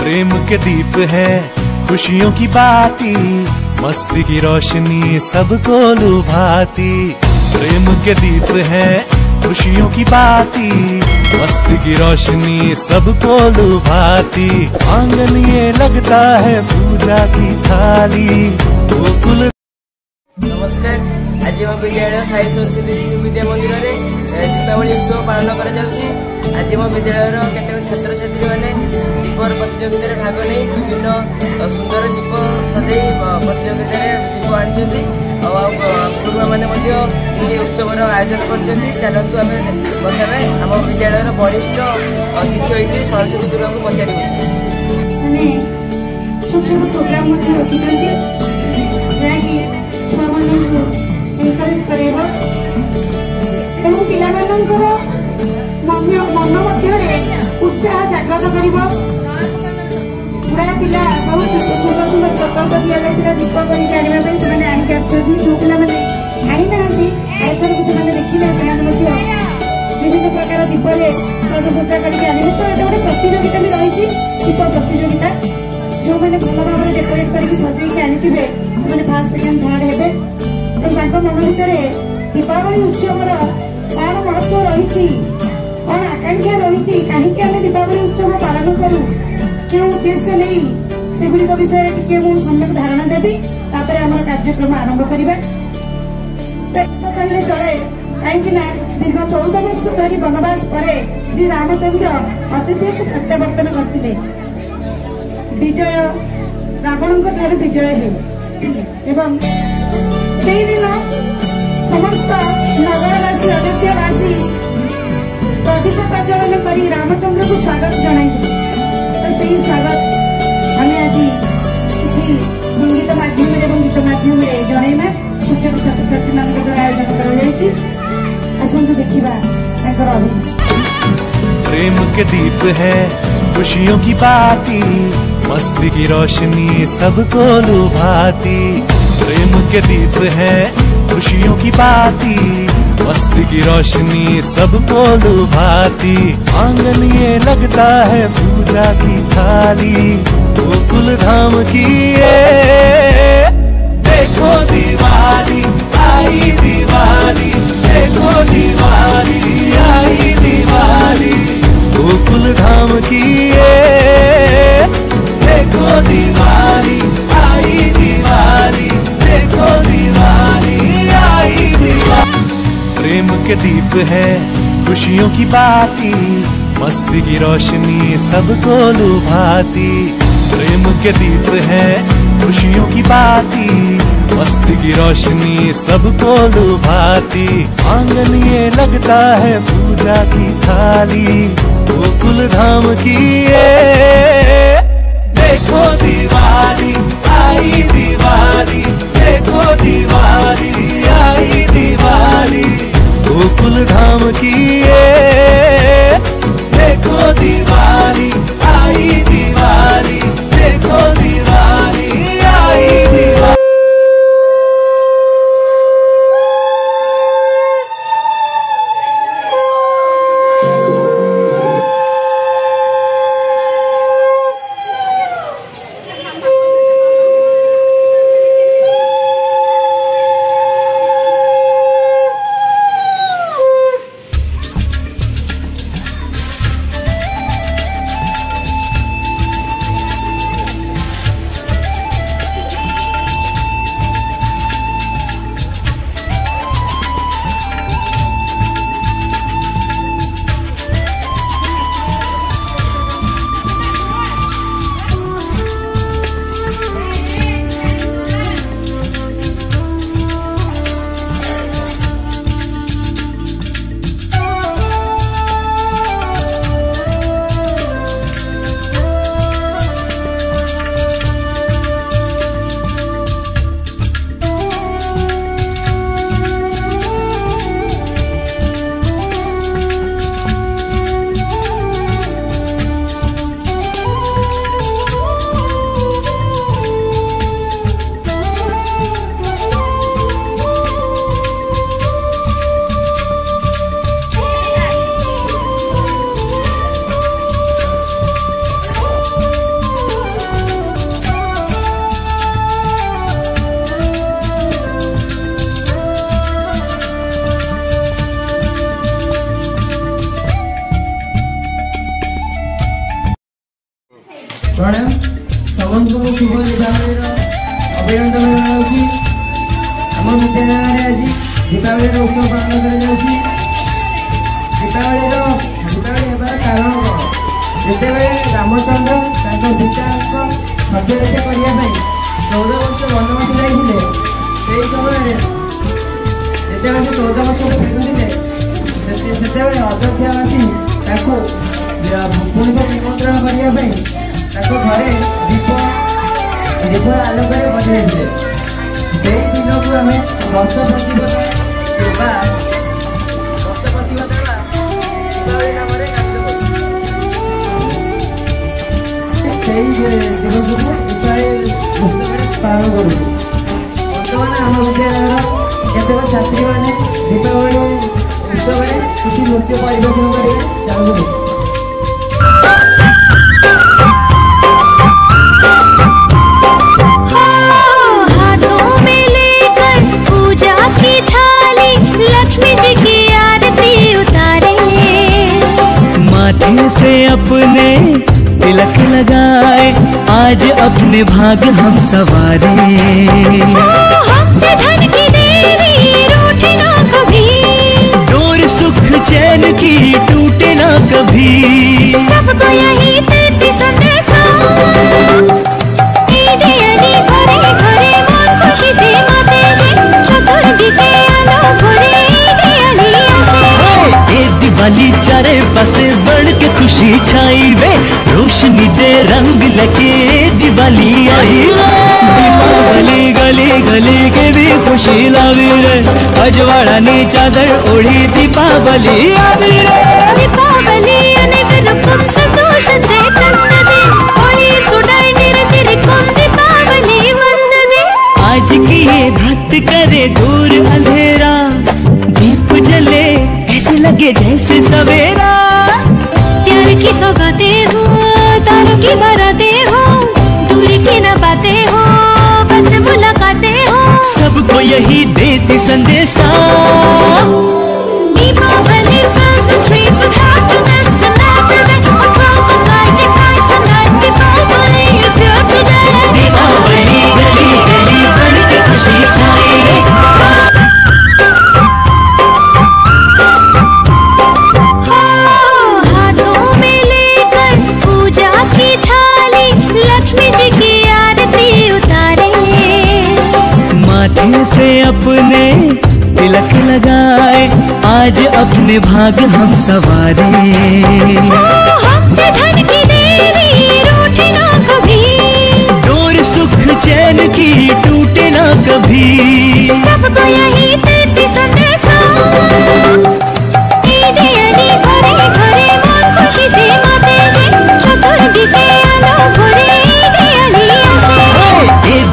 प्रेम के दीप है खुशियों की बाती, मस्ती की रोशनी सबको लुभाती। प्रेम के दीप है खुशियों की बाती, मस्ती की रोशनी सबको लुभाती। आंगन ये लगता है पूजा की थाली, गोकुल। नमस्कार, आज मो विद्यालय साई सरस्वती शिशु विद्या मंदिर में दीपावली उत्सव पालन कर। आज मो विद्यालय केतक छात्र छात्री मैंने दीपर प्रतियोगिता भाग नहीं विभिन्न सुंदर दीप सजे प्रतियोगिता दीप आनी गुरुमा मैंने उत्सव आयोजन कर। आम विद्यालय वरिष्ठ शिक्षयित्री सरस्वती दुर्गा को पचार छोट प्रोग्राम छुआ मान एनकरेज कर मन उत्साह जागृत कर। गुड़ा पिला बहुत सुंदर सुंदर प्रकल्प दि जाता दीप करने आनिक जो पिला जानी ना आयथर को देखिले विभिन्न प्रकार दीप सजसजा करके आने। तो ये गोटे प्रतियोगिता भी रही दीप प्रतियोगिता, जो मैंने भल भाव डेकोरेट करके सजेक आनी फास्ट सेकेंड थर्ड हे। तो मन भर दीपावली उत्सव कौन महत्व रही, कौन आकांक्षा रही, कहीं आम दीपावली उत्सव पालन करूँ, क्यों उद्देश्य नहीं से विषय टी सम्यक धारणा देवी। आम कार्यक्रम आरंभ करवा कहले चले, कहीं दीर्घ 14 वर्ष धरी वनवास पर श्री रामचंद्र अयोध्या को प्रत्यावर्तन करते। विजय रावण विजय एवं से दिन समस्त नगरवासी अयोध्यावासी प्रदीप प्रज्वलन कर रामचंद्र को स्वागत जन। तो से स्वागत आम आज किसी संगीत माध्यम गीत माध्यम जनइमा छोट छोट छात्र छात्री मान द्वारा आयोजन कर देखा। प्रेम के दीप है खुशियों की बाती, मस्ती की रोशनी सबको लुभाती। प्रेम के दीप है खुशियों की बाती, मस्ती की रोशनी सबको लुभाती। आंगन ये लगता है पूजा की थाली, गोकुल धाम की ये देखो दिवाली आई, दिवाली देखो दिवाली आई, दिवाली गोकुल धाम की ये देखो दिवाली आई, दिवाली देखो दिवाली आई, दिवाली। प्रेम के दीप है खुशियों की बाती, मस्ती की रोशनी सबको लुभाती। प्रेम के दीप है खुशियों की बाती, मस्ती की रोशनी सबको लुभाती। आंगन ये लगता है पूजा की थाली, गोकुल धाम की ये देखो दिवाली आई, दिवाली देखो दिवाली आई, दिवाली गोकुल धाम की ये देखो दिवाली आई, दिवाली देखो दिवाली आई, दिवाली। प्रणाम समस्त को शुभ दीपावली अभिनंदन जनाऊँगी। आम विद्यालय आज दीपावली उत्सव पालन कर दीपावली होबार कारण जितेबले रामचंद्र पिता सत्यवेद करने 14 वर्ष वनवास जाते से समय जिते 14 वर्ष फेरुले से अयोध्यावासी पुलिस निमंत्रण करने घरे दीप आलोक बजाई से दिन को आम वर्ष प्रतिबद्धता दीपावली नाम दिवस को दीपावली उत्सव पालन करूँ। बर्तमान आम विद्यालय केतक छात्री मैंने दीपावली उत्सव किसी नृत्य परिवेशन करेंगे चाहूँगी। से अपने तिलक लगाए आज अपने भाग हम सवारे। हमसे धन की देवी रूठे ना कभी, डोर सुख चैन की टूटे ना कभी। सबको यही देती संदेशा घरे घरे मन खुशी से माते जी चतुर्थी के आलो घरे दिवाली चारे पासे बढ़ के खुशी छाई वे रोशनी दे रंग लगे दिवाली आई। दीपावली गली गली के भी खुशी लावी रे अजवाड़ा नी चादर ओढ़ी दीपावली आवी रे। दीपावली अनेक रकम संतोष से तन्नदे होली सुनाई निरतिरि कौन दीपावली वंदने। आज की ये रात करे दूर अंधेरा दीप जले ऐसे लगे जैसे सवेरा। प्यार की सौगातें हो तारों की बारातें हो दूर की न बातें हो बस मुलाकातें हो सबको यही देती संदेशा। Deepawali fills the streets with happiness and laughter across the night it nights and nights Deepawali is here today। Deepawali गली गली बढ़ के खुशी छाई रे। से अपने तिलक लगाए आज अपने भाग हम सवारे। हमसे धन की देवी रूठे ना कभी, डोर सुख चैन की टूटे ना कभी। सबको यही देती संदेशा घरे घरे मन खुशी से माते जी चतुर्थी के आलो घरे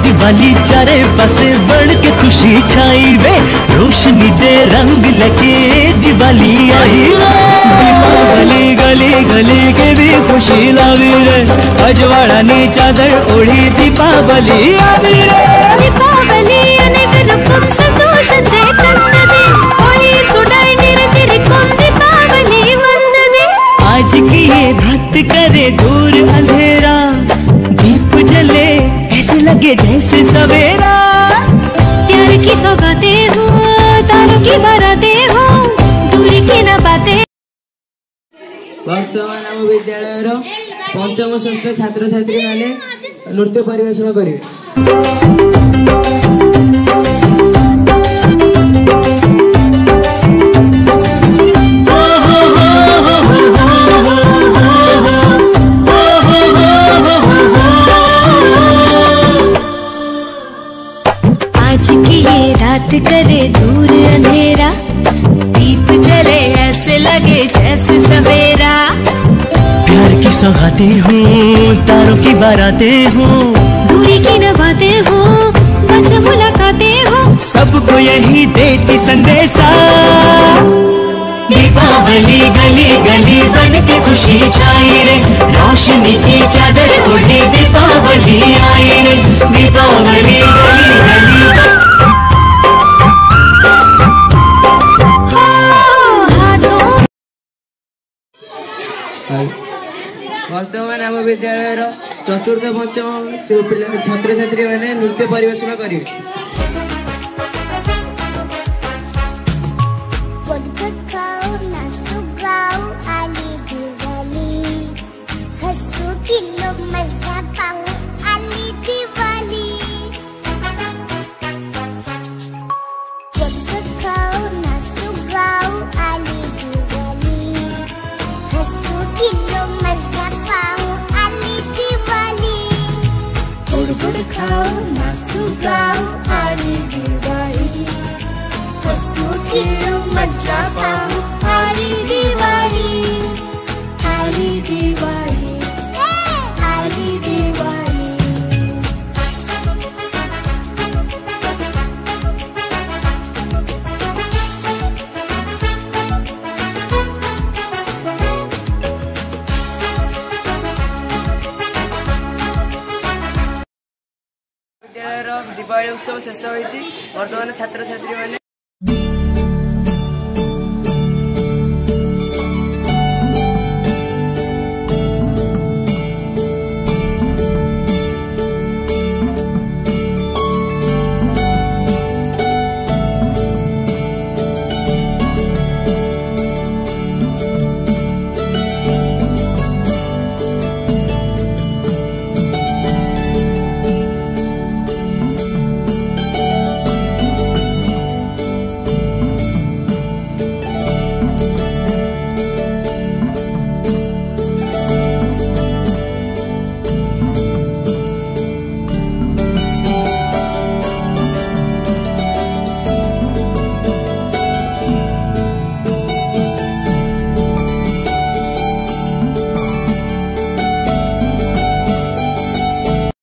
दिवाली चारे पासे बढ़ के खुशी छाई वे रोशनी दे रंग लगे दिवाली आई। दीपावली गली गली के भी खुशी लावी रे अजवाड़ा नी चादर ओढ़ी दीपावली आवी रे। दीपावली अनेक रकम संतोष से तन्नदे होली सुनाई निरतिरि कौन दीपावली वंदने। आज की ये रात करे दूर अंधेरा दीप जले ऐसे लगे जैसे सवेरा। प्यार की सौगातें हो तारों की बारातें हो दूर की न बातें। वर्तमान आम विद्यालय पंचम षष्ठ छात्र छात्री मैंने नृत्य परिवेशन करेंगे। रात करे दूर अंधेरा दीप जले ऐसे लगे जैसे सवेरा। प्यार की सौगातें हो तारों की बारातें हो दूरी की न बातें हो बस मुलाकातें हो सबको यही देती संदेशा। दीपावली गली गली बन के खुशी छाई रे रोशनी की चादर ओढ़ी दीपावली आई रे। दीपावली गली गली ବର୍ତ୍ତମାନ ଆମ ବିଦ୍ୟାଳୟର ଚତୁର୍ଥ ପଞ୍ଚମ ଛାତ୍ରଛାତ୍ରୀ ମାନେ ନୃତ୍ୟ ପରିବେଷଣ କରିବେ। गुड़ खाओ नाचो गाओ आली दिवाली हंसो खेलो मजा पाओ आली दिवाली आली दिवाली आली दिवाली। विद्यालय दीपावली उत्सव शेष होती। वर्तमान छात्र छात्री मैंने